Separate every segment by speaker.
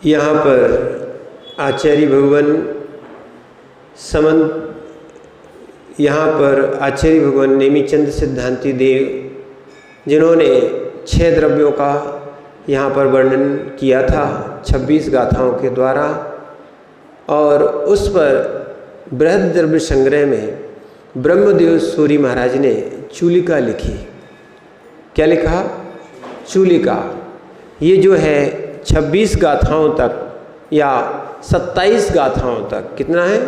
Speaker 1: यहाँ पर आचार्य भगवान नेमिचंद सिद्धांति देव, जिन्होंने 6 द्रव्यों का यहाँ पर वर्णन किया था 26 गाथाओं के द्वारा, और उस पर बृहद द्रव्य संग्रह में ब्रह्मदेव सूरी महाराज ने चूलिका लिखी। क्या लिखा? चूलिका। ये जो है 26 गाथाओं तक या 27 गाथाओं तक, कितना है?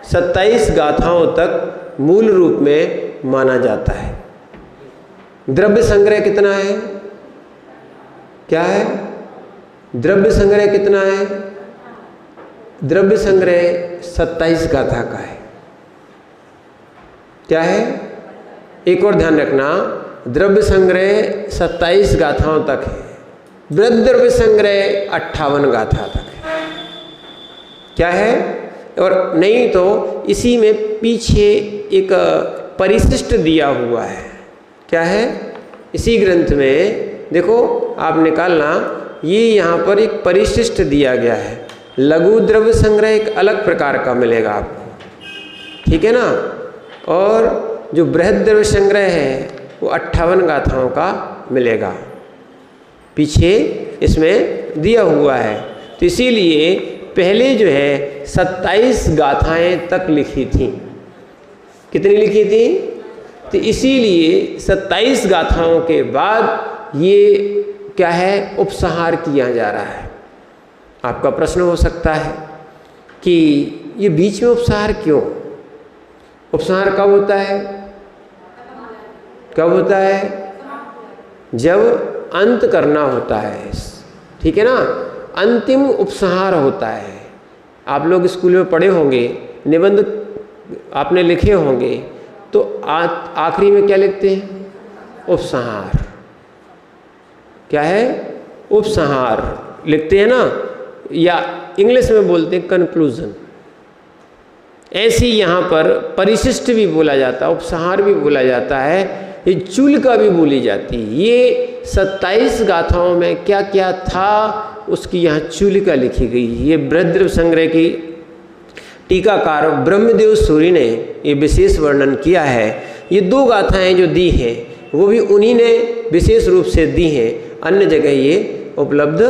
Speaker 1: 27 गाथाओं तक मूल रूप में माना जाता है। द्रव्य संग्रह कितना है? क्या है? द्रव्य संग्रह कितना है? द्रव्य संग्रह 27 गाथा का है। क्या है? एक और ध्यान रखना, द्रव्य संग्रह 27 गाथाओं तक है, बृहद द्रव्य संग्रह 58 गाथा तक है। क्या है? और नहीं तो इसी में पीछे एक परिशिष्ट दिया हुआ है। क्या है? इसी ग्रंथ में देखो, आप निकालना, ये यहाँ पर एक परिशिष्ट दिया गया है। लघु द्रव्य संग्रह एक अलग प्रकार का मिलेगा आपको, ठीक है ना? और जो बृहद द्रव्य संग्रह है वो 58 गाथाओं का मिलेगा, पीछे इसमें दिया हुआ है। तो इसीलिए पहले जो है 27 गाथाएं तक लिखी थी। कितनी लिखी थी? तो इसीलिए 27 गाथाओं के बाद ये क्या है? उपसंहार किया जा रहा है। आपका प्रश्न हो सकता है कि ये बीच में उपसंहार क्यों? उपसंहार कब होता है? कब होता है? जब अंत करना होता है, ठीक है ना? अंतिम उपसंहार होता है। आप लोग स्कूल में पढ़े होंगे, निबंध आपने लिखे होंगे, तो आखिरी में क्या लिखते हैं? उपसंहार। क्या है? उपसंहार लिखते हैं ना, या इंग्लिश में बोलते हैं कंक्लूजन। ऐसी यहाँ पर परिशिष्ट भी बोला जाता है, उपसंहार भी बोला जाता है, ये चूलिका भी बोली जाती है। ये 27 गाथाओं में क्या क्या था उसकी यहाँ चूलिका लिखी गई। ये बृहद द्रव्य संग्रह की टीकाकार ब्रह्मदेव सूरी ने ये विशेष वर्णन किया है। ये 2 गाथाएं जो दी हैं वो भी उन्हीं ने विशेष रूप से दी हैं, अन्य जगह ये उपलब्ध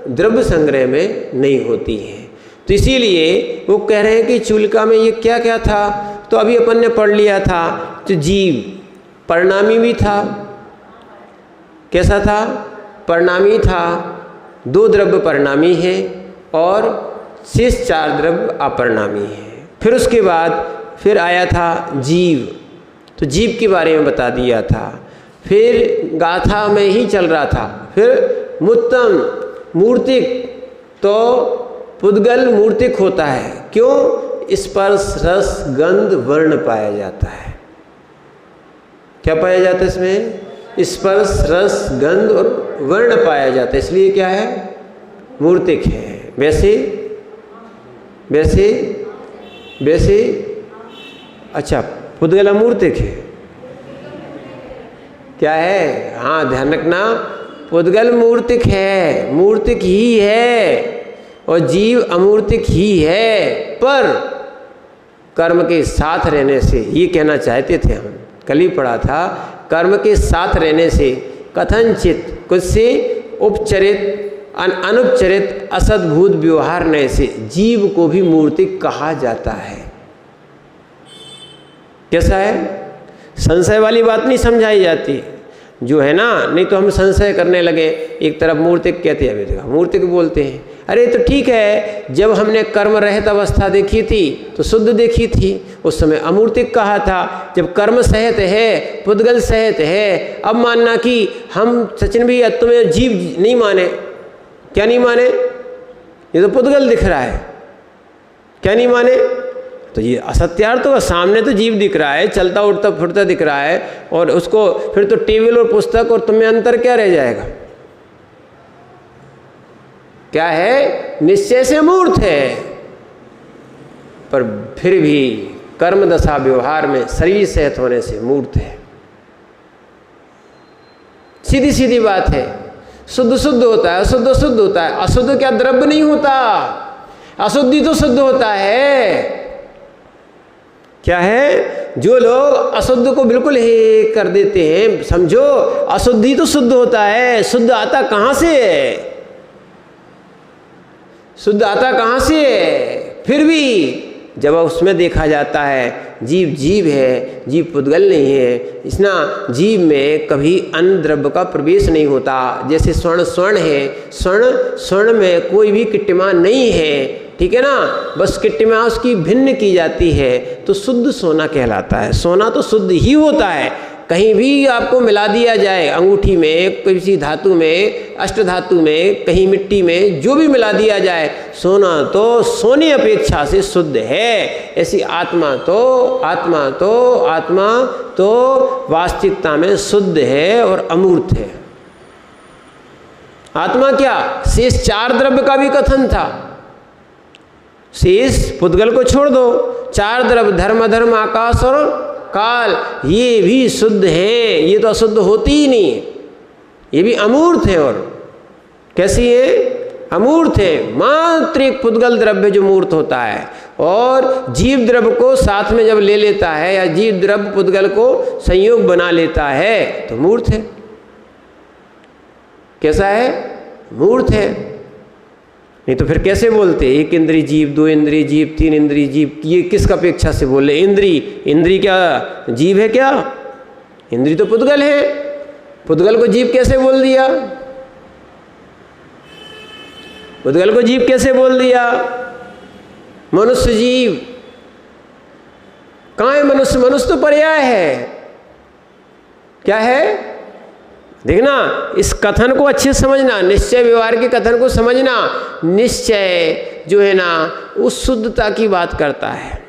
Speaker 1: द्रव्य संग्रह में नहीं होती हैं। तो इसीलिए वो कह रहे हैं कि चूलिका में ये क्या क्या था। तो अभी अपन ने पढ़ लिया था, तो जीव परिणामी भी था। कैसा था? परिणामी था। 2 द्रव्य परिणामी हैं और शेष 4 द्रव्य अपरिणामी हैं। फिर उसके बाद फिर आया था जीव, तो जीव के बारे में बता दिया था। फिर गाथा में ही चल रहा था। फिर मुत्तम मूर्तिक, तो पुद्गल मूर्तिक होता है। क्यों? स्पर्श रस गंध वर्ण पाया जाता है। क्या पाया जाता है इसमें? स्पर्श रस गंध और वर्ण पाया जाता है, इसलिए क्या है? मूर्तिक है। वैसे वैसे वैसे अच्छा, पुद्गल अमूर्तिक है। क्या है? हाँ, ध्यान रखना, पुद्गल मूर्तिक है, मूर्तिक ही है, और जीव अमूर्तिक ही है। पर कर्म के साथ रहने से, ये कहना चाहते थे हम, कल ही पढ़ा था, कर्म के साथ रहने से कथनचित कुछ से उपचरित अनुपचरित असद्भूत व्यवहार ने से जीव को भी मूर्तिक कहा जाता है। कैसा है? संशय वाली बात नहीं समझाई जाती जो है ना, नहीं तो हम संशय करने लगे। एक तरफ मूर्तिक कहते हैं, अभी मूर्तिक बोलते हैं। अरे तो ठीक है, जब हमने कर्म रहित अवस्था देखी थी तो शुद्ध देखी थी, उस समय अमूर्तिक कहा था। जब कर्म सहित है, पुद्गल सहित है, अब मानना कि हम सचिन भी तुम्हें जीव नहीं माने। क्या नहीं माने? ये तो पुद्गल दिख रहा है। क्या नहीं माने? तो ये असत्यार्थ तो सामने तो जीव दिख रहा है, चलता उठता फिरता दिख रहा है, और उसको फिर तो टेबल और पुस्तक और तुम्हें अंतर क्या रह जाएगा? क्या है? निश्चय से मूर्त है, पर फिर भी कर्म दशा व्यवहार में शरीर सहित होने से मूर्त है। सीधी सीधी बात है। शुद्ध शुद्ध होता है, अशुद्ध शुद्ध होता है। अशुद्ध क्या द्रव्य नहीं होता, अशुद्धि तो शुद्ध होता है। क्या है, जो लोग अशुद्ध को बिल्कुल ही कर देते हैं, समझो अशुद्धि तो शुद्ध होता है। शुद्ध आता कहाँ से है, शुद्ध आता कहाँ से है? फिर भी जब उसमें देखा जाता है जीव जीव है, जीव पुद्गल नहीं है, इसना जीव में कभी अन्य द्रव्य का प्रवेश नहीं होता। जैसे स्वर्ण स्वर्ण है, स्वर्ण में कोई भी किट्टिमा नहीं है, ठीक है ना, बस किट्टिमा उसकी भिन्न की जाती है तो शुद्ध सोना कहलाता है। सोना तो शुद्ध ही होता है, कहीं भी आपको मिला दिया जाए, अंगूठी में, किसी धातु में, अष्ट धातु में, कहीं मिट्टी में, जो भी मिला दिया जाए, सोना तो सोने अपेक्षा से शुद्ध है। ऐसी आत्मा तो वास्तविकता में शुद्ध है और अमूर्त है। आत्मा क्या, शेष 4 द्रव्य का भी कथन था। शेष पुद्गल को छोड़ दो, 4 द्रव्य धर्म अधर्म आकाश और काल, ये भी शुद्ध है, ये तो अशुद्ध होती ही नहीं है, ये भी अमूर्त है। और कैसी है, अमूर्त है। मात्र एक पुद्गल द्रव्य जो मूर्त होता है, और जीव द्रव्य को साथ में जब ले लेता है या जीव द्रव्य पुद्गल को संयोग बना लेता है तो मूर्त है। कैसा है, मूर्त है। नहीं तो फिर कैसे बोलते, 1 इंद्रिय जीव, 2 इंद्रिय जीव, 3 इंद्रिय जीव, ये किसका अपेक्षा से बोले? इंद्रिय क्या जीव है क्या? इंद्रिय तो पुद्गल है, पुद्गल को जीव कैसे बोल दिया? पुद्गल को जीव कैसे बोल दिया? मनुष्य जीव कहाँ है? मनुष्य तो पर्याय है। क्या है, देखना, इस कथन को अच्छे से समझना, निश्चय व्यवहार के कथन को समझना। निश्चय जो है ना, उस शुद्धता की बात करता है,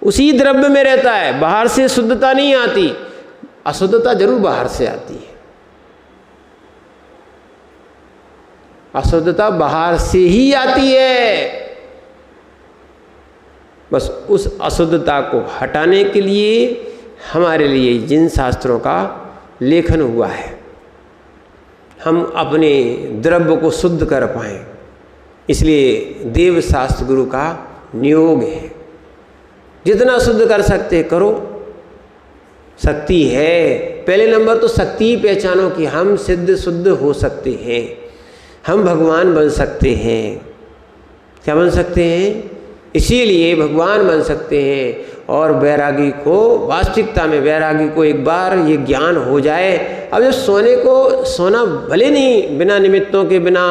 Speaker 1: उसी द्रव्य में रहता है, बाहर से शुद्धता नहीं आती। अशुद्धता जरूर बाहर से आती है, अशुद्धता बाहर से ही आती है। बस उस अशुद्धता को हटाने के लिए हमारे लिए जिन शास्त्रों का लेखन हुआ है, हम अपने द्रव्य को शुद्ध कर पाएं, इसलिए देव शास्त्र गुरु का नियोग है। जितना शुद्ध कर सकते करो, शक्ति है। पहले नंबर तो शक्ति ही पहचानो कि हम सिद्ध शुद्ध हो सकते हैं, हम भगवान बन सकते हैं। क्या बन सकते हैं? इसीलिए भगवान बन सकते हैं। और वैरागी को, वास्तविकता में वैरागी को एक बार ये ज्ञान हो जाए, अब जो सोना भले नहीं, बिना निमित्तों के, बिना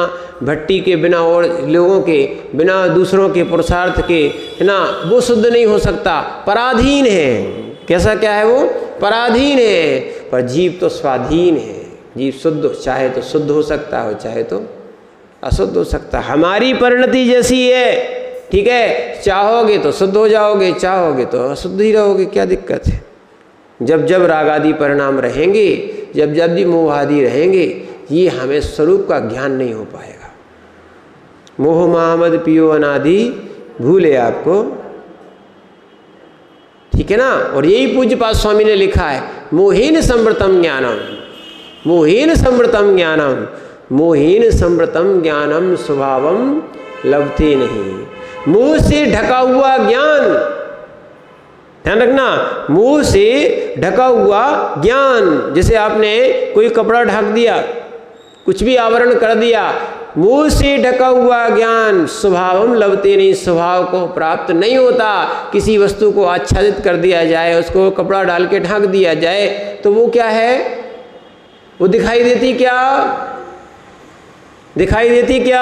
Speaker 1: भट्टी के, बिना और लोगों के, बिना दूसरों के पुरुषार्थ के, है ना, वो शुद्ध नहीं हो सकता, पराधीन है। कैसा क्या है वो? पराधीन है। पर जीव तो स्वाधीन है, जीव शुद्ध चाहे तो शुद्ध हो सकता है, चाहे तो अशुद्ध हो सकता है। हमारी परिणति जैसी है, ठीक है, चाहोगे तो शुद्ध हो जाओगे, चाहोगे तो अशुद्ध ही रहोगे, क्या दिक्कत है? जब जब रागादि परिणाम रहेंगे, जब जब भी मोह आदि रहेंगे, ये हमें स्वरूप का ज्ञान नहीं हो पाएगा। मोह मामद पियो अनादि भूले आपको, ठीक है ना। और यही पूज्यपाद स्वामी ने लिखा है, मोहीन समृतम ज्ञानम, मोहीन समृतम ज्ञानम, मोहीन समृतम ज्ञानम स्वभावम लभते नहीं। मुंह से ढका हुआ ज्ञान, ध्यान रखना, मुंह से ढका हुआ ज्ञान, जैसे आपने कोई कपड़ा ढक दिया, कुछ भी आवरण कर दिया, मुंह से ढका हुआ ज्ञान स्वभावम लभते नहीं, स्वभाव को प्राप्त नहीं होता। किसी वस्तु को आच्छादित कर दिया जाए, उसको कपड़ा डाल के ढक दिया जाए, तो वो क्या है? वो दिखाई देती क्या? दिखाई देती क्या?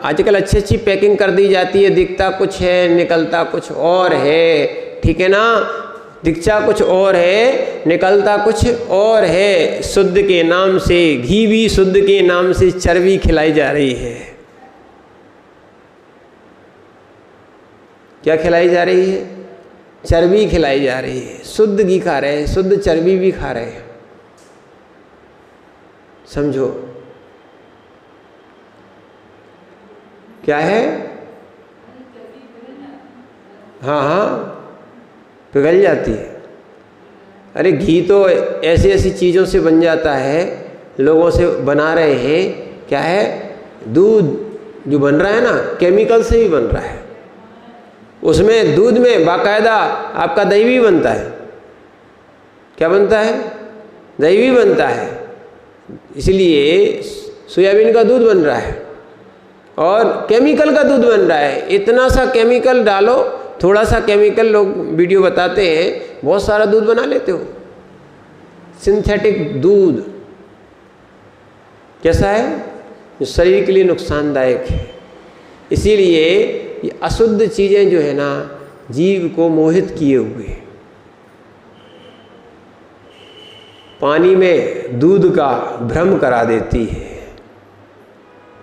Speaker 1: आजकल अच्छी अच्छी पैकिंग कर दी जाती है, दिखता कुछ है, निकलता कुछ और है, ठीक है ना। दिखता कुछ और है, निकलता कुछ और है। शुद्ध के नाम से घी भी, शुद्ध के नाम से चर्बी खिलाई जा रही है। क्या खिलाई जा रही है? चर्बी खिलाई जा रही है। शुद्ध घी खा रहे हैं, शुद्ध चर्बी भी खा रहे हैं, समझो क्या है। हाँ हाँ, पिघल जाती है। अरे घी तो ऐसी ऐसी चीज़ों से बन जाता है, लोगों से बना रहे हैं, क्या है, दूध जो बन रहा है ना, केमिकल से ही बन रहा है। उसमें दूध में बाकायदा आपका दही भी बनता है। क्या बनता है? दही भी बनता है। इसलिए सोयाबीन का दूध बन रहा है और केमिकल का दूध बन रहा है। इतना सा केमिकल डालो, थोड़ा सा केमिकल, लोग वीडियो बताते हैं, बहुत सारा दूध बना लेते हो। सिंथेटिक दूध कैसा है? जो शरीर के लिए नुकसानदायक है। इसीलिए ये अशुद्ध चीज़ें जो है ना, जीव को मोहित किए हुए हैं। पानी में दूध का भ्रम करा देती है,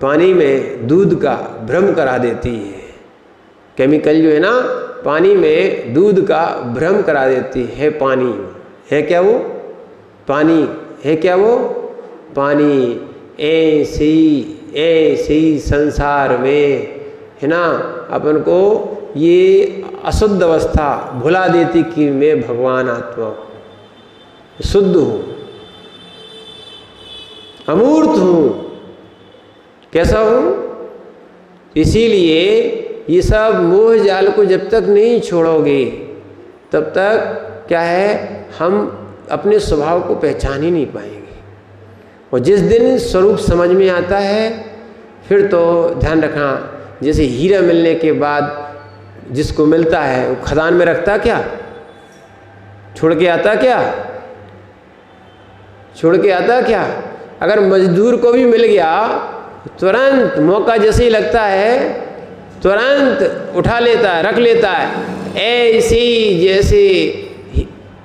Speaker 1: पानी में दूध का भ्रम करा देती है। केमिकल जो है ना, पानी में दूध का भ्रम करा देती है। पानी है क्या? वो पानी है क्या? वो पानी ऐसी संसार में है ना, अपन को ये अशुद्ध अवस्था भुला देती कि मैं भगवान आत्मा शुद्ध हूँ, अमूर्त हूँ। कैसा हूँ? इसीलिए ये सब मोह जाल को जब तक नहीं छोड़ोगे, तब तक क्या है, हम अपने स्वभाव को पहचान ही नहीं पाएंगे। और जिस दिन स्वरूप समझ में आता है, फिर तो ध्यान रखना, जैसे हीरा मिलने के बाद जिसको मिलता है वो खदान में रखता क्या? छोड़ के आता क्या? छोड़ के आता क्या? अगर मजदूर को भी मिल गया, तुरंत मौका जैसे ही लगता है, तुरंत उठा लेता है, रख लेता है। ऐसी जैसे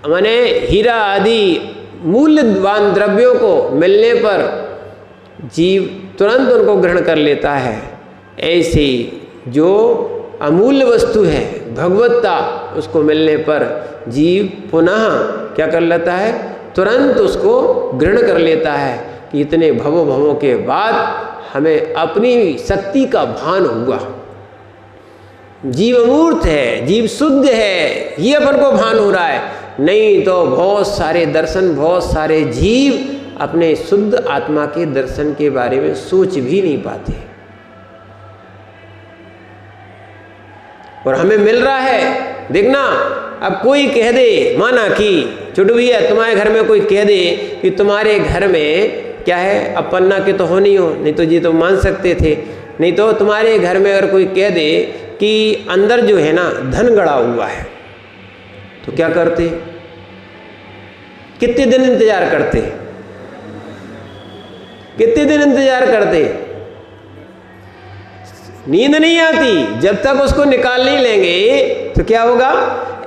Speaker 1: माने हीरा आदि मूल्यवान द्रव्यों को मिलने पर जीव तुरंत उनको ग्रहण कर लेता है, ऐसी जो अमूल्य वस्तु है भगवत्ता, उसको मिलने पर जीव पुनः क्या कर लेता है? तुरंत उसको ग्रहण कर लेता है कि इतने भवों के बाद हमें अपनी शक्ति का भान हुआ। जीव अमूर्त है, जीव शुद्ध है, ये अपन को भान हो रहा है। नहीं तो बहुत सारे दर्शन, बहुत सारे जीव अपने शुद्ध आत्मा के दर्शन के बारे में सोच भी नहीं पाते। और हमें मिल रहा है, देखना, अब कोई कह दे, माना कि छोटू भैया तुम्हारे घर में कोई कह दे कि तुम्हारे घर में क्या है, अब पन्ना के तो हो नहीं हो, नहीं तो जी तो मान सकते थे। नहीं तो तुम्हारे घर में अगर कोई कह दे कि अंदर जो है ना धन गड़ा हुआ है, तो क्या करते? कितने दिन इंतजार करते? कितने दिन इंतजार करते? नींद नहीं आती जब तक उसको निकाल नहीं लेंगे। तो क्या होगा?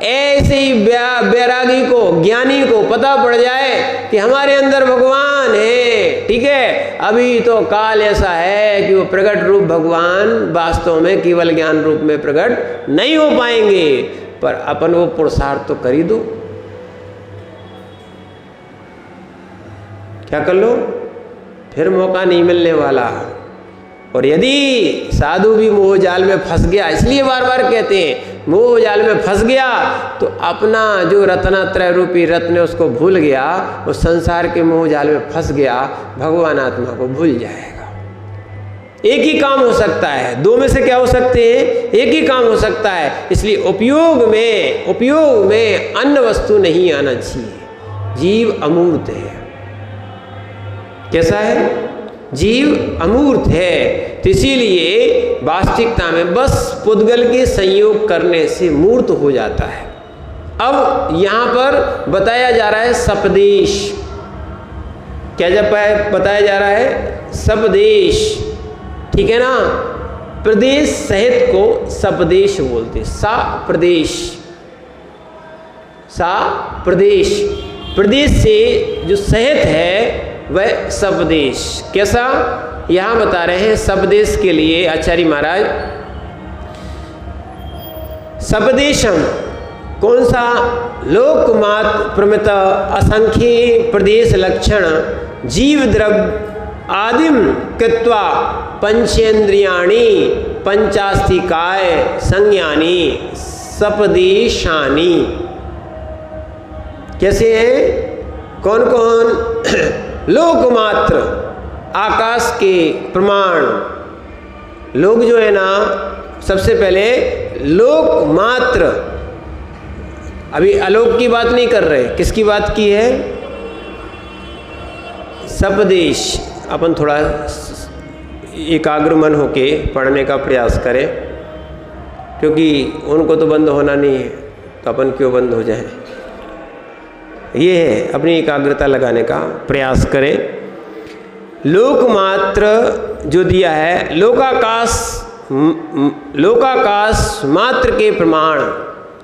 Speaker 1: ऐसे ही बैरागी को, ज्ञानी को पता पड़ जाए कि हमारे अंदर भगवान है, ठीक है, अभी तो काल ऐसा है कि वो प्रकट रूप भगवान वास्तव में केवल ज्ञान रूप में प्रकट नहीं हो पाएंगे, पर अपन वो पुरुषार्थ तो कर ही दो। क्या कर लो? फिर मौका नहीं मिलने वाला। और यदि साधु भी मोह जाल में फंस गया, इसलिए बार बार कहते हैं मोह जाल में फंस गया तो अपना जो रत्नात्रय रूपी रत्न उसको भूल गया, उस संसार के मोह जाल में फंस गया, भगवान आत्मा को भूल जाएगा। एक ही काम हो सकता है, दो में से क्या हो सकते हैं? एक ही काम हो सकता है। इसलिए उपयोग में अन्य वस्तु नहीं आना चाहिए। जीव अमूर्त है। कैसा है? जीव अमूर्त है। तो इसीलिए वास्तविकता में बस पुद्गल के संयोग करने से मूर्त हो जाता है। अब यहाँ पर बताया जा रहा है सपदेश। क्या जब बताया जा रहा है? सपदेश, ठीक है ना। प्रदेश सहित को सपदेश बोलते। सा प्रदेश, सा प्रदेश, प्रदेश से जो सहित है वह सपदेश। कैसा? यहाँ बता रहे हैं सपदेश के लिए आचार्य महाराज, सपदेशम कौन सा? लोकमात प्रमित असंख्य प्रदेश लक्षण जीव द्रव्य आदिम कृत्वा पंचेन्द्रियाणि पंचास्तिकाय संज्ञानी सपदेशानी। कैसे हैं? कौन कौन? लोकमात्र आकाश के प्रमाण। लोक जो है ना, सबसे पहले लोकमात्र, अभी आलोक की बात नहीं कर रहे, किसकी बात की है? सपदेश। अपन थोड़ा एकाग्र मन होके पढ़ने का प्रयास करें, क्योंकि उनको तो बंद होना नहीं है, तो अपन क्यों बंद हो जाए। ये है, अपनी एकाग्रता लगाने का प्रयास करें। लोकमात्र जो दिया है, लोकाकाश मात्र के प्रमाण,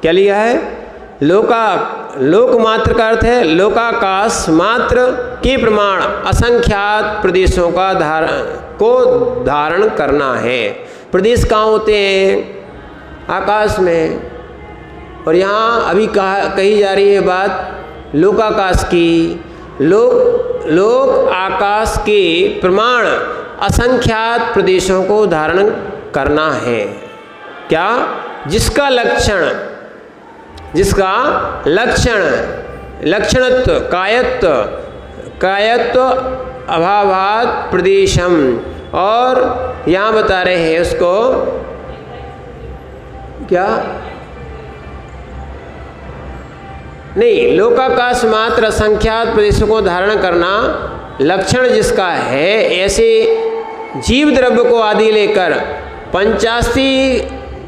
Speaker 1: क्या लिया है? लोकमात्र का अर्थ है लोकाकाश मात्र के प्रमाण, असंख्यात प्रदेशों का धारण करना है। प्रदेश कहाँ होते हैं? आकाश में। और यहाँ अभी कही जा रही है बात लोकाकाश की। लोक आकाश के प्रमाण असंख्यात प्रदेशों को धारण करना है। क्या? जिसका लक्षणत्व कायत्व अभावात प्रदेशम, और यहाँ बता रहे हैं उसको क्या? नहीं, लोकाकाश मात्र असंख्यात प्रदेशों को धारण करना लक्षण जिसका है, ऐसे जीव द्रव्य को आदि लेकर 85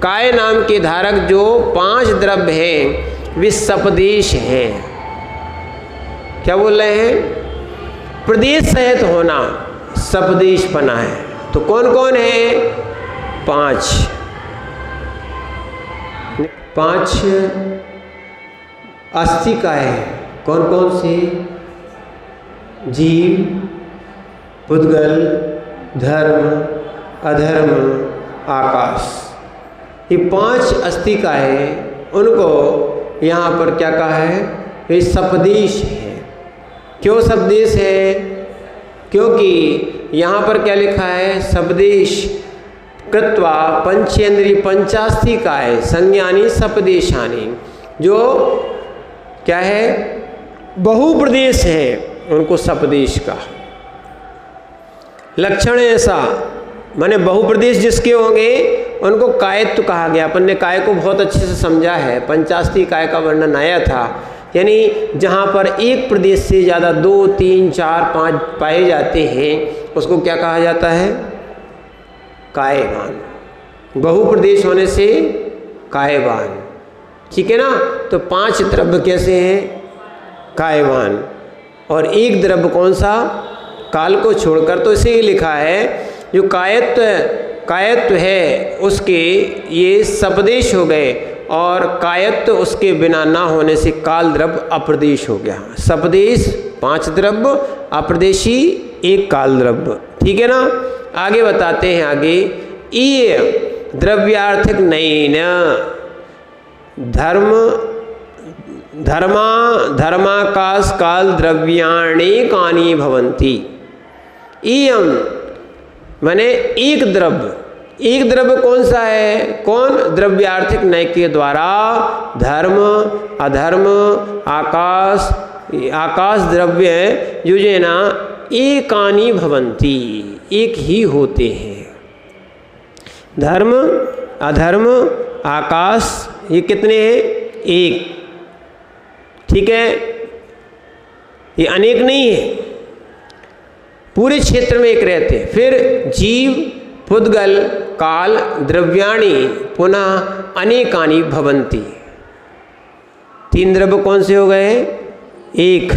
Speaker 1: काय नाम के धारक जो 5 द्रव्य हैं वे सपदेश हैं। क्या बोल रहे हैं? प्रदेश सहित होना सपदेश बना है। तो कौन कौन है? 5 अस्थिकाय। कौन कौन सी? जीव, पुद्गल, धर्म, अधर्म, आकाश। ये 5 अस्थिकाय, उनको यहाँ पर क्या कहा है? ये सपदेश है। क्यों सपदेश है? क्योंकि यहाँ पर क्या लिखा है? सपदेश कृत्वा पंचेंद्रिय पंचास्थिकाय संज्ञानी सपदेशानी, जो क्या है? बहुप्रदेश है, उनको सपदेश का लक्षण ऐसा, माने बहुप्रदेश जिसके होंगे उनको कायत्व कहा गया। अपन ने काय को बहुत अच्छे से समझा है, पंचास्ती काय का वर्णन आया था, यानी जहाँ पर एक प्रदेश से ज़्यादा 2, 3, 4, 5 पाए जाते हैं उसको क्या कहा जाता है? कायवान। बहुप्रदेश होने से कायवान, ठीक है ना। तो 5 द्रव्य कैसे हैं? कायवान। और एक द्रव्य कौन सा? काल को छोड़कर। तो इसे लिखा है जो कायत्व है उसके ये सपदेश हो गए, और कायत्व उसके बिना ना होने से काल द्रव्य अप्रदेश हो गया। सपदेश 5 द्रव्य, अप्रदेशी 1 काल द्रव्य, ठीक है ना। आगे बताते हैं, आगे ये द्रव्यार्थिक नहीं न धर्माकाश काल द्रव्याणि कानि भवन्ति। इयम माने एक द्रव्य कौन सा है? कौन? द्रव्यार्थिक नय के द्वारा धर्म, अधर्म, आकाश द्रव्य जो है ना एकानि भवन्ति, एक ही होते हैं। धर्म, अधर्म, आकाश, ये कितने हैं? एक, ठीक है। ये अनेक नहीं है, पूरे क्षेत्र में एक रहते हैं। फिर जीव, पुद्गल, काल, द्रव्याणि पुनः अनेकानि भवन्ति। 3 द्रव्य कौन से हो गए? एक।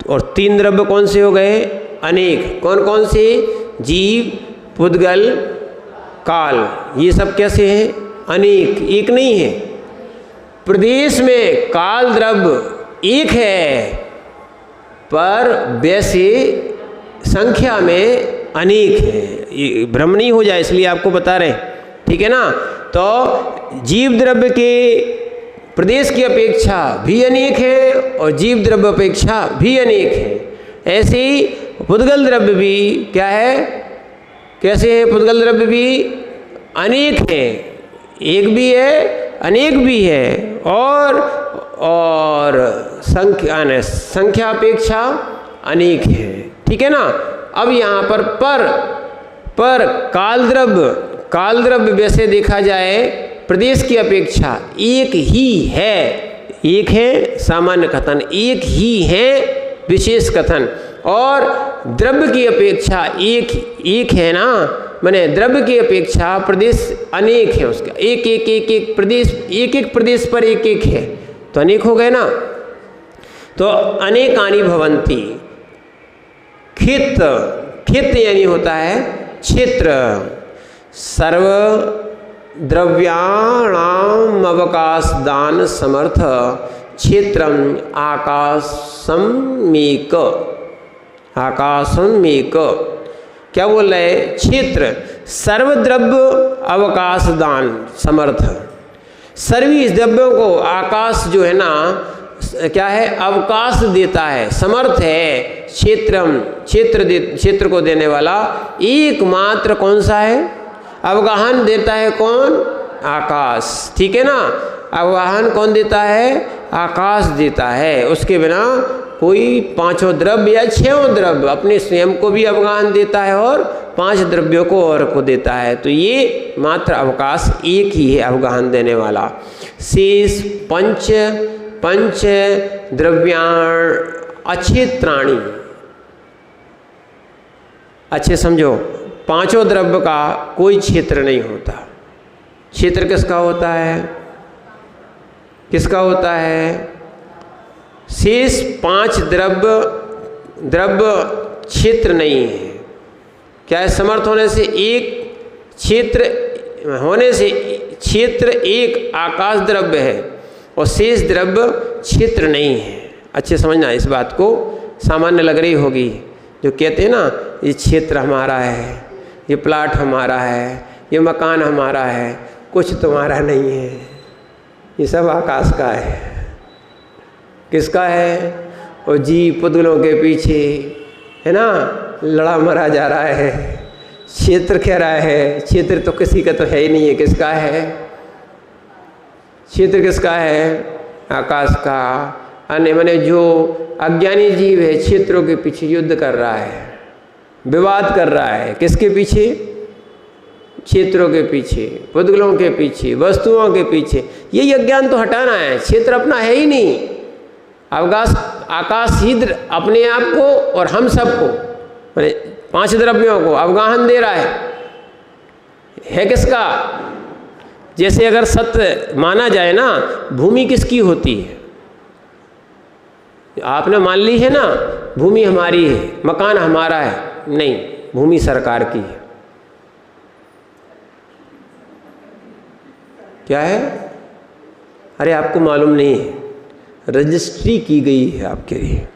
Speaker 1: और 3 द्रव्य कौन से हो गए? अनेक। कौन कौन से? जीव, पुद्गल, काल, ये सब कैसे हैं? अनेक, एक नहीं है। प्रदेश में काल द्रव्य एक है, पर वैसे संख्या में अनेक है। ये भ्रम नहीं हो जाए इसलिए आपको बता रहे हैं, ठीक है ना। तो जीव द्रव्य के प्रदेश की अपेक्षा भी अनेक है और जीव द्रव्य अपेक्षा भी अनेक है। ऐसे ही पुद्गल द्रव्य भी क्या है? कैसे है? पुद्गल द्रव्य भी अनेक है, एक भी है, अनेक भी है, और संख्या अपेक्षा अनेक है। ठीक है ना। अब यहाँ पर काल द्रव्य वैसे देखा जाए प्रदेश की अपेक्षा एक ही है, एक है सामान्य कथन, एक ही है विशेष कथन, और द्रव्य की अपेक्षा एक है ना, माने द्रव्य की अपेक्षा प्रदेश अनेक है, उसका एक प्रदेश पर एक है, तो अनेक हो गए ना। तो अनेकानि भवन्ति, खित यानी होता है क्षेत्र, सर्व द्रव्याणाम अवकाश दान समर्थ क्षेत्रम आकाशमेक। क्या बोल रहे हैं? क्षेत्र सर्वद्रव्य अवकाश दान समर्थ, सभी द्रव्यों को आकाश जो है ना क्या है, अवकाश देता है, समर्थ है। क्षेत्र को देने वाला एकमात्र कौन सा है? अवगाहन देता है कौन? आकाश, ठीक है ना। अवगाहन कौन देता है? आकाश देता है। उसके बिना कोई पांचों द्रव्य या छहों द्रव्य अपने स्वयं को भी अवगाहन देता है और पांच द्रव्यों को और को देता है। तो ये मात्र अवकाश एक ही है अवगाहन देने वाला। शेष पंच द्रव्याण अक्षेत्राणि, अच्छे समझो, पांचों द्रव्य का कोई क्षेत्र नहीं होता। क्षेत्र किसका होता है? किसका होता है? शेष पांच द्रव्य क्षेत्र नहीं है। क्या है? समर्थ होने से एक क्षेत्र होने से क्षेत्र एक आकाश द्रव्य है और शेष द्रव्य क्षेत्र नहीं है। अच्छे समझना इस बात को, सामान्य लग रही होगी। जो कहते हैं ना ये क्षेत्र हमारा है, ये प्लाट हमारा है, ये मकान हमारा है, कुछ तुम्हारा नहीं है, ये सब आकाश का है। किसका है? और जी पुतलों के पीछे है ना लड़ा मरा जा रहा है, क्षेत्र कह रहा है। क्षेत्र तो किसी का तो है ही नहीं है। किसका है क्षेत्र? किसका है? आकाश का। अन्य माने जो अज्ञानी जीव है क्षेत्रों के पीछे युद्ध कर रहा है, विवाद कर रहा है। किसके पीछे? क्षेत्रों के पीछे, पुतलों के पीछे, वस्तुओं के पीछे। यही अज्ञान तो हटाना है। क्षेत्र अपना है ही नहीं। आकाश ही अपने आप को और हम सबको माने पांच द्रव्यों को अवगाहन दे रहा है किसका? जैसे अगर सत्य माना जाए ना, भूमि किसकी होती है? आपने मान ली है ना भूमि हमारी है, मकान हमारा है। नहीं, भूमि सरकार की है। क्या है? अरे आपको मालूम नहीं है, रजिस्ट्री की गई है आपके लिए।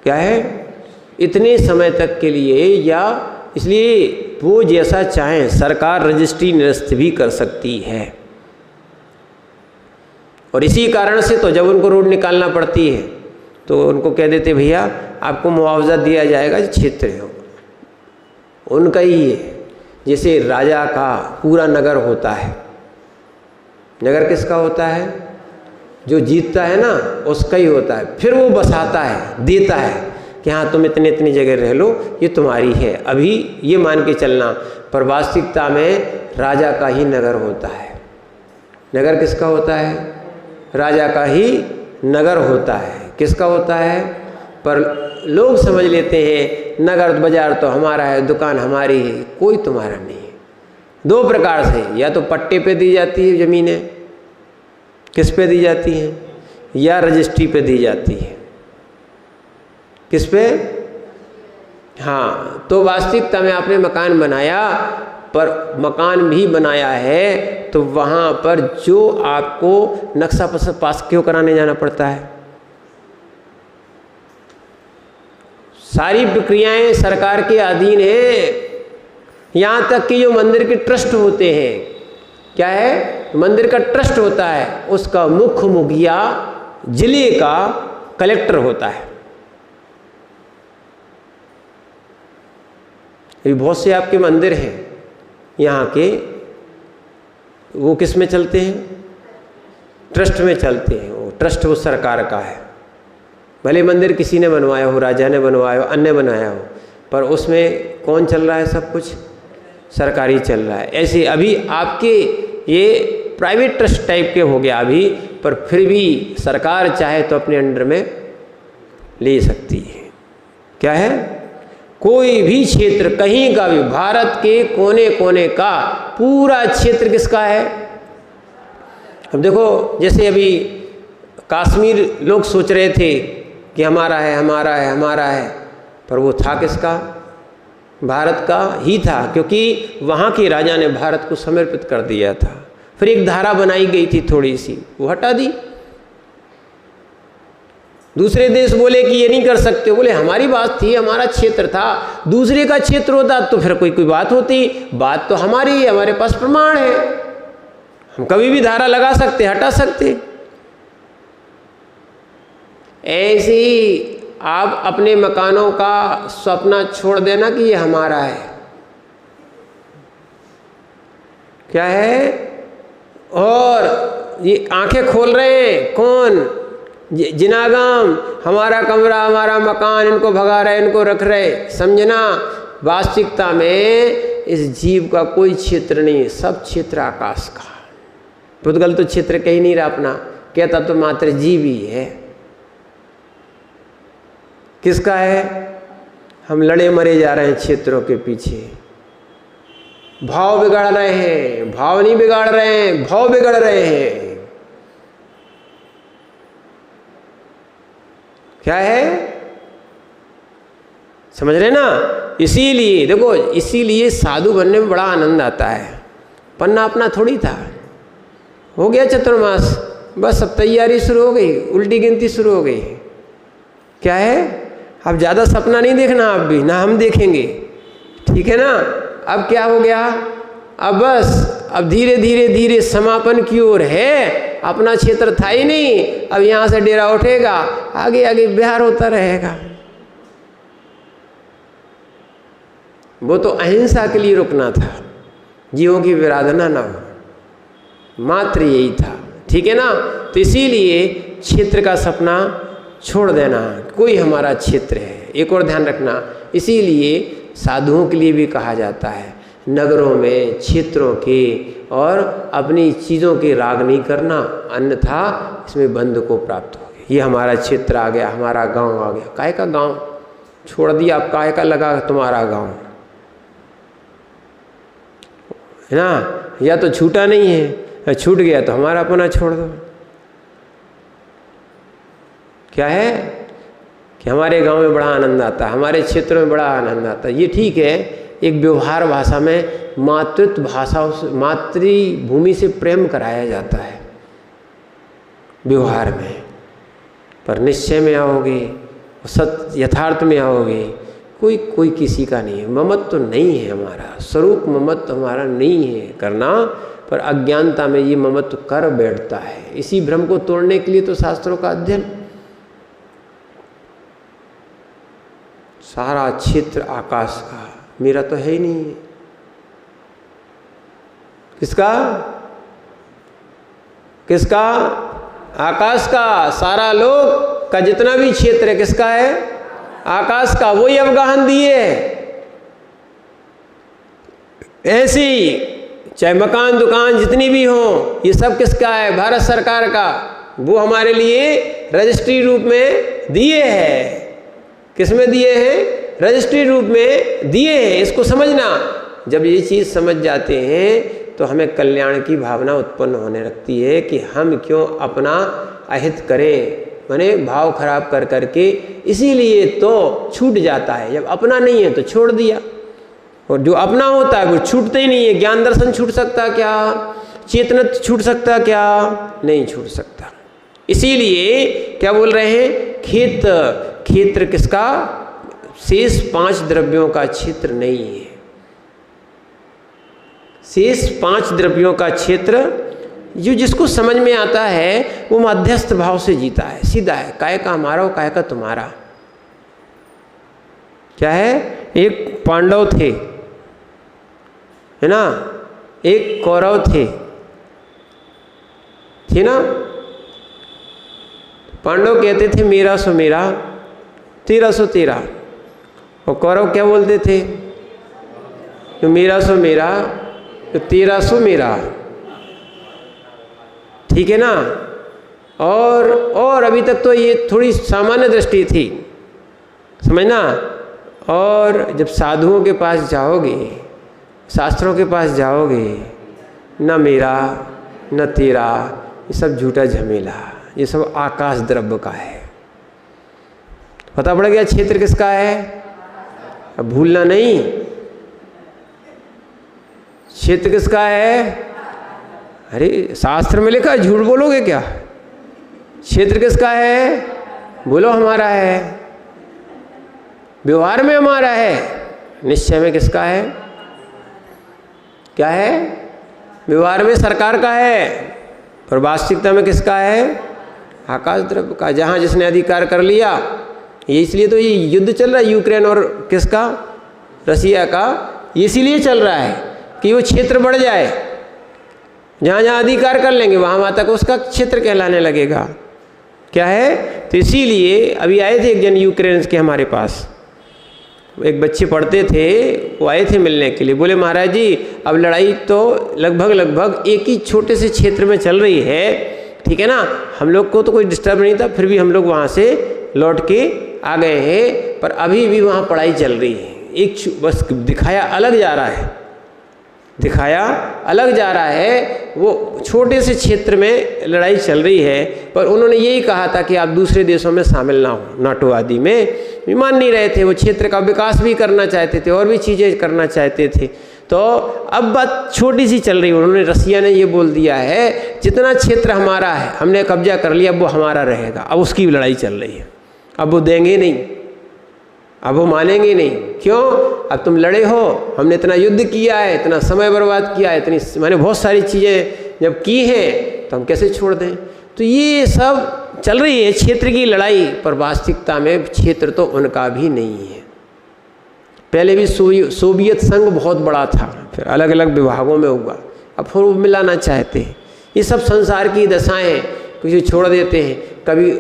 Speaker 1: क्या है? इतने समय तक के लिए, या इसलिए वो जैसा चाहें सरकार रजिस्ट्री निरस्त भी कर सकती है। और इसी कारण से तो जब उनको रोड निकालना पड़ती है तो उनको कह देते भैया आपको मुआवजा दिया जाएगा, क्षेत्र है उनका ही है। जैसे राजा का पूरा नगर होता है। नगर किसका होता है? जो जीतता है ना उसका ही होता है। फिर वो बसाता है, देता है कि हाँ तुम इतनी इतनी जगह रह लो, ये तुम्हारी है। अभी ये मान के चलना, पर वास्तविकता में राजा का ही नगर होता है। नगर किसका होता है? राजा का ही नगर होता है। किसका होता है? पर लोग समझ लेते हैं नगर बाजार तो हमारा है, दुकान हमारी है। कोई तुम्हारा नहीं है। दो प्रकार से, या तो पट्टे पे दी जाती है ज़मीनें, किस पे दी जाती हैं? या रजिस्ट्री पे दी जाती है। किस पे? हाँ, तो वास्तविकता में आपने मकान बनाया, पर मकान भी बनाया है तो वहाँ पर जो आपको नक्शा पास क्यों कराने जाना पड़ता है? सारी प्रक्रियाएं सरकार के अधीन है। यहाँ तक कि जो मंदिर के ट्रस्ट होते हैं, क्या है? मंदिर का ट्रस्ट होता है, उसका मुख्य मुखिया जिले का कलेक्टर होता है। ये बहुत से आपके मंदिर हैं यहाँ के, वो किस में चलते हैं? ट्रस्ट में चलते हैं। वो ट्रस्ट वो सरकार का है। भले मंदिर किसी ने बनवाया हो, राजा ने बनवाया हो, अन्य बनाया हो, पर उसमें कौन चल रहा है? सब कुछ सरकारी चल रहा है। ऐसे अभी आपके ये प्राइवेट ट्रस्ट टाइप के हो गया अभी, पर फिर भी सरकार चाहे तो अपने अंडर में ले सकती है। क्या है? कोई भी क्षेत्र कहीं का भी, भारत के कोने कोने का पूरा क्षेत्र किसका है? अब देखो, जैसे अभी कश्मीर लोग सोच रहे थे कि हमारा है, हमारा है, हमारा है, पर वो था किसका? भारत का ही था, क्योंकि वहाँ के राजा ने भारत को समर्पित कर दिया था। फिर एक धारा बनाई गई थी थोड़ी सी, वो हटा दी। दूसरे देश बोले कि ये नहीं कर सकते, बोले हमारी बात थी, हमारा क्षेत्र था। दूसरे का क्षेत्र होता तो फिर कोई बात होती। बात तो हमारी है, हमारे पास प्रमाण है, हम कभी भी धारा लगा सकते, हटा सकते। ऐसे ही आप अपने मकानों का सपना छोड़ देना कि ये हमारा है। क्या है? और ये आंखें खोल रहे हैं कौन? जिनागम, हमारा कमरा, हमारा मकान, इनको भगा रहे, इनको रख रहे। समझना, वास्तविकता में इस जीव का कोई क्षेत्र नहीं है, सब क्षेत्र आकाश का। पुद्गल तो क्षेत्र कहीं नहीं रहा अपना, कहता तो मात्र जीव ही है। किसका है? हम लड़े मरे जा रहे हैं क्षेत्रों के पीछे। भाव बिगाड़ रहे हैं, भाव नहीं बिगाड़ रहे हैं, भाव बिगड़ रहे हैं। क्या है? समझ रहे ना? इसीलिए देखो, इसीलिए साधु बनने में बड़ा आनंद आता है। पन्ना अपना थोड़ी था, हो गया चतुर्मास, बस अब तैयारी शुरू हो गई, उल्टी गिनती शुरू हो गई। क्या है? अब ज़्यादा सपना नहीं देखना, आप भी ना हम देखेंगे, ठीक है ना? अब क्या हो गया? अब बस अब धीरे धीरे धीरे समापन की ओर है। अपना क्षेत्र था ही नहीं, अब यहाँ से डेरा उठेगा, आगे आगे बिहार होता रहेगा। वो तो अहिंसा के लिए रुकना था, जीवों की विराधना ना हो, मात्र यही था। ठीक है ना? तो इसीलिए क्षेत्र का सपना छोड़ देना, कोई हमारा क्षेत्र है। एक और ध्यान रखना, इसीलिए साधुओं के लिए भी कहा जाता है नगरों में क्षेत्रों के और अपनी चीज़ों के राग नहीं करना, अन्यथा इसमें बंध को प्राप्त हो गया। ये हमारा क्षेत्र आ गया, हमारा गांव आ गया। काहे का गांव छोड़ दिया, आप काहे का लगा तुम्हारा गांव, है ना? या तो छूटा नहीं है, छूट गया तो हमारा अपना छोड़ दो। क्या है कि हमारे गांव में बड़ा आनंद आता है, हमारे क्षेत्र में बड़ा आनंद आता है। ये ठीक है, एक व्यवहार भाषा में मातृत्व भाषा, मातृभूमि से प्रेम कराया जाता है व्यवहार में, पर निश्चय में आओगे, सत्य यथार्थ में आओगे, कोई किसी का नहीं है। ममत्व तो नहीं है, हमारा स्वरूप ममत्व हमारा नहीं है करना, पर अज्ञानता में ये ममत्व कर बैठता है। इसी भ्रम को तोड़ने के लिए तो शास्त्रों का अध्ययन। सारा क्षेत्र आकाश का, मेरा तो है ही नहीं है। किसका? किसका? आकाश का। सारा लोक का जितना भी क्षेत्र है किसका है? आकाश का। वही अवगाहन दिए है। ऐसी चाहे मकान दुकान जितनी भी हो, ये सब किसका है? भारत सरकार का। वो हमारे लिए रजिस्ट्री रूप में दिए हैं। किस में दिए हैं? रजिस्ट्री रूप में दिए हैं। इसको समझना, जब ये चीज़ समझ जाते हैं तो हमें कल्याण की भावना उत्पन्न होने लगती है कि हम क्यों अपना अहित करें, माने भाव खराब कर करके। इसीलिए तो छूट जाता है। जब अपना नहीं है तो छोड़ दिया, और जो अपना होता है वो छूटते ही नहीं है। ज्ञान दर्शन छूट सकता क्या? चेतनत्व छूट सकता क्या? नहीं छूट सकता। इसीलिए क्या बोल रहे हैं? क्षेत्र किसका? शेष 5 द्रव्यों का क्षेत्र नहीं है। शेष 5 द्रव्यों का क्षेत्र जो जिसको समझ में आता है वो मध्यस्थ भाव से जीता है, सीधा है। काय का हमारा और काय का तुम्हारा। क्या है? एक पांडव थे, है ना, एक कौरव थे ना। पांडव कहते थे मेरा सो मेरा, तेरा सो तेरा, और कौरव क्या बोलते थे? तो मेरा सो मेरा, तो तेरा सो मेरा। ठीक है ना? और अभी तक तो ये थोड़ी सामान्य दृष्टि थी, समझना। और जब साधुओं के पास जाओगे, शास्त्रों के पास जाओगे, न मेरा न तेरा, ये सब झूठा झमेला, ये सब आकाश द्रव्य का है। पता पड़ गया क्षेत्र किसका है? अब भूलना नहीं, क्षेत्र किसका है? अरे शास्त्र में लिखा है, झूठ बोलोगे क्या? क्षेत्र किसका है? बोलो हमारा है। व्यवहार में हमारा है, निश्चय में किसका है? क्या है? व्यवहार में सरकार का है, पर वास्तविकता में किसका है? आकाश द्रव्य का। जहाँ जिसने अधिकार कर लिया, ये इसलिए तो ये युद्ध चल रहा है यूक्रेन और किसका? रसिया का। ये इसीलिए चल रहा है कि वो क्षेत्र बढ़ जाए, जहाँ जहाँ अधिकार कर लेंगे वहाँ वहाँ तक उसका क्षेत्र कहलाने लगेगा। क्या है? तो इसीलिए अभी आए थे एक जन यूक्रेन के हमारे पास, एक बच्चे पढ़ते थे, वो आए थे मिलने के लिए। बोले महाराज जी अब लड़ाई तो लगभग एक ही छोटे से क्षेत्र में चल रही है, ठीक है ना, हम लोग को तो कोई डिस्टर्ब नहीं था, फिर भी हम लोग वहाँ से लौट के आ गए हैं, पर अभी भी वहाँ पढ़ाई चल रही है। एक बस दिखाया अलग जा रहा है, दिखाया अलग जा रहा है। वो छोटे से क्षेत्र में लड़ाई चल रही है, पर उन्होंने यही कहा था कि आप दूसरे देशों में शामिल ना हो, नाटो आदि में भी मान नहीं रहे थे। वो क्षेत्र का विकास भी करना चाहते थे और भी चीज़ें करना चाहते थे। तो अब बात छोटी सी चल रही है। उन्होंने, रसिया ने ये बोल दिया है जितना क्षेत्र हमारा है हमने कब्जा कर लिया, अब वो हमारा रहेगा। अब उसकी लड़ाई चल रही है, अब वो देंगे नहीं, अब वो मानेंगे नहीं। क्यों? अब तुम लड़े हो, हमने इतना युद्ध किया है, इतना समय बर्बाद किया है, इतनी मैंने बहुत सारी चीज़ें जब की हैं, तो हम कैसे छोड़ दें? तो ये सब चल रही है क्षेत्र की लड़ाई, पर वास्तविकता में क्षेत्र तो उनका भी नहीं है। पहले भी सोवियत संघ बहुत बड़ा था, फिर अलग अलग विभागों में हुआ, अब फिर वो मिलाना चाहते हैं। ये सब संसार की दशाएं हैं, किसी छोड़ देते हैं, कभी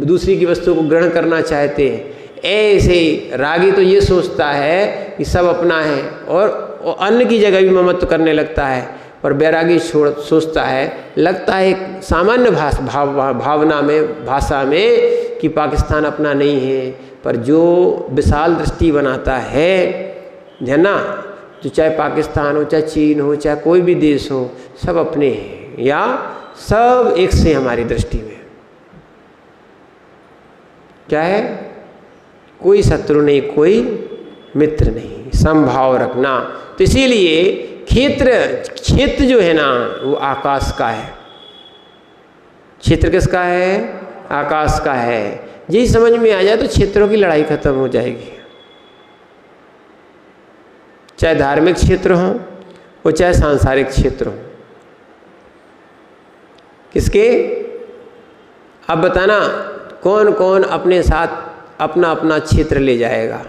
Speaker 1: दूसरी की वस्तु को ग्रहण करना चाहते हैं। ऐसे रागी तो ये सोचता है कि सब अपना है और अन्न की जगह भी ममत्व करने लगता है, पर बैरागी सोचता है, लगता है एक सामान्य भावना में, भाषा में, कि पाकिस्तान अपना नहीं है, पर जो विशाल दृष्टि बनाता है ना, तो चाहे पाकिस्तान हो, चाहे चीन हो, चाहे कोई भी देश हो, सब अपने हैं, या सब एक से हमारी दृष्टि में। क्या है? कोई शत्रु नहीं, कोई मित्र नहीं, समभाव रखना। तो इसीलिए क्षेत्र जो है ना, वो आकाश का है। क्षेत्र किसका है? आकाश का है। यही समझ में आ जाए तो क्षेत्रों की लड़ाई खत्म हो जाएगी। चाहे धार्मिक क्षेत्र हो और चाहे सांसारिक क्षेत्र हो। किसके? अब बताना कौन कौन अपने साथ अपना अपना क्षेत्र ले जाएगा?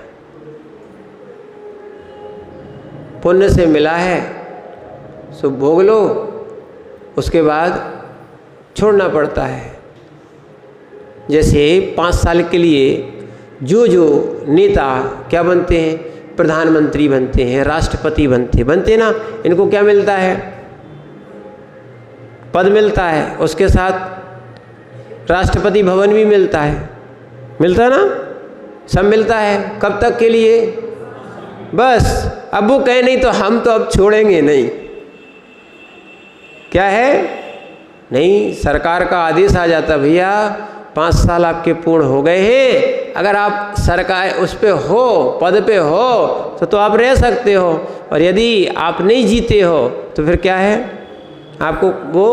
Speaker 1: पुण्य से मिला है सो भोग लो, उसके बाद छोड़ना पड़ता है। जैसे 5 साल के लिए जो नेता क्या बनते हैं? प्रधानमंत्री बनते हैं, राष्ट्रपति बनते ना, इनको क्या मिलता है? पद मिलता है, उसके साथ राष्ट्रपति भवन भी मिलता है ना, सब मिलता है। कब तक के लिए? बस अब वो कहे नहीं तो हम तो अब छोड़ेंगे नहीं। क्या है? नहीं, सरकार का आदेश आ जाता, भैया 5 साल आपके पूर्ण हो गए हैं, अगर आप सरकार उस पे हो, पद पे हो, तो आप रह सकते हो, और यदि आप नहीं जीते हो तो फिर क्या है? आपको वो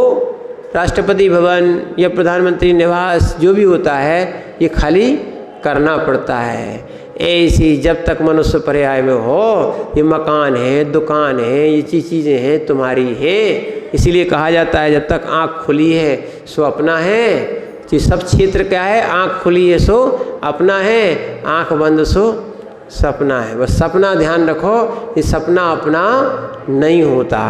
Speaker 1: राष्ट्रपति भवन या प्रधानमंत्री निवास जो भी होता है ये खाली करना पड़ता है। ऐसी जब तक मनुष्य पर्याय में हो, ये मकान है, दुकान है, ये चीज़ें हैं तुम्हारी हैं। इसीलिए कहा जाता है जब तक आँख खुली है सो अपना है। तो सब क्षेत्र क्या है? आँख खुली है सो अपना है, आँख बंद सो सपना है। बस सपना ध्यान रखो, ये सपना अपना नहीं होता,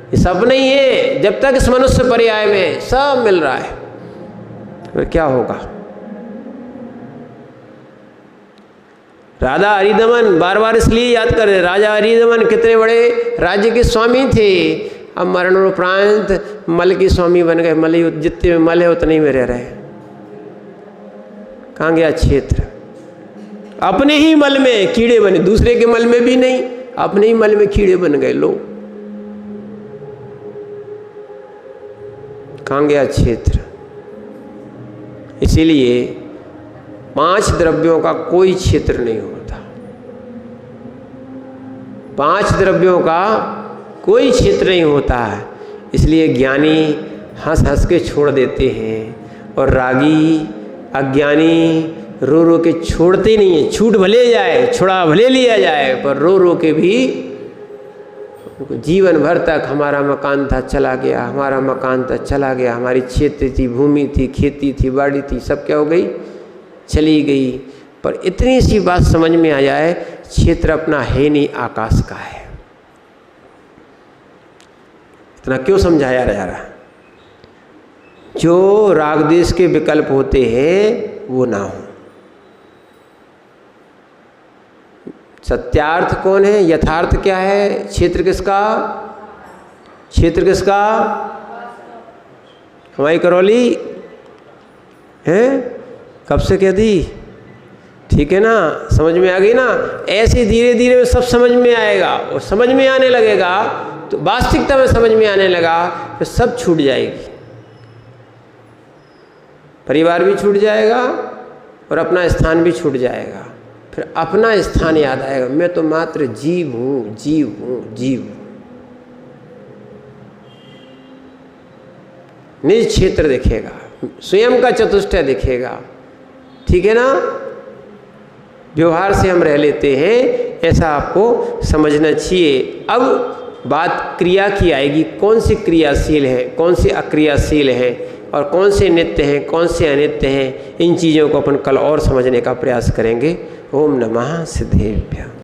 Speaker 1: ये सपना ही है। जब तक इस मनुष्य पर्याय में सब मिल रहा है, फिर क्या होगा? राजा हरिदमन बार बार इसलिए याद कर रहे, राजा हरिदमन कितने बड़े राज्य के स्वामी थे, अब मरणोपरांत मल के स्वामी बन गए। मल जितने में मल है उतने ही में रह रहे। कहाँ गया क्षेत्र? अपने ही मल में कीड़े बने, दूसरे के मल में भी नहीं, अपने ही मल में कीड़े बन गए लोग। कहाँ गया क्षेत्र? इसीलिए 5 द्रव्यों का कोई क्षेत्र नहीं होता। 5 द्रव्यों का कोई क्षेत्र नहीं होता है। इसलिए ज्ञानी हंस हंस के छोड़ देते हैं और रागी अज्ञानी रो रो के छोड़ते नहीं है। छूट भले जाए, छुड़ा भले लिया जाए, पर रो रो के भी जीवन भर तक हमारा मकान था चला गया, हमारा मकान था चला गया, हमारी क्षेत्र थी, भूमि थी, खेती थी, बाड़ी थी, सब क्या हो गई? चली गई। पर इतनी सी बात समझ में आ जाए, क्षेत्र अपना है नहीं, आकाश का है। इतना क्यों समझाया जा रहा? जो राग द्वेष के विकल्प होते हैं वो ना हो। सत्यार्थ कौन है? यथार्थ क्या है? क्षेत्र किसका? क्षेत्र किसका? हमारी करौली है, कब से कह दी? ठीक है ना, समझ में आ गई ना? ऐसे धीरे धीरे सब समझ में आएगा, और समझ में आने लगेगा तो वास्तविकता में समझ में आने लगा तो सब छूट जाएगी। परिवार भी छूट जाएगा और अपना स्थान भी छूट जाएगा। फिर अपना स्थान याद आएगा, मैं तो मात्र जीव हूँ, जीव हूँ, जीव हूँ। निज क्षेत्र दिखेगा, स्वयं का चतुष्टय दिखेगा। ठीक है ना? व्यवहार से हम रह लेते हैं, ऐसा आपको समझना चाहिए। अब बात क्रिया की आएगी, कौन सी क्रियाशील है, कौन सी अक्रियाशील है, और कौन से नित्य हैं, कौन से अनित्य हैं। इन चीज़ों को अपन कल और समझने का प्रयास करेंगे। ओम नमः सिद्धेभ्यः।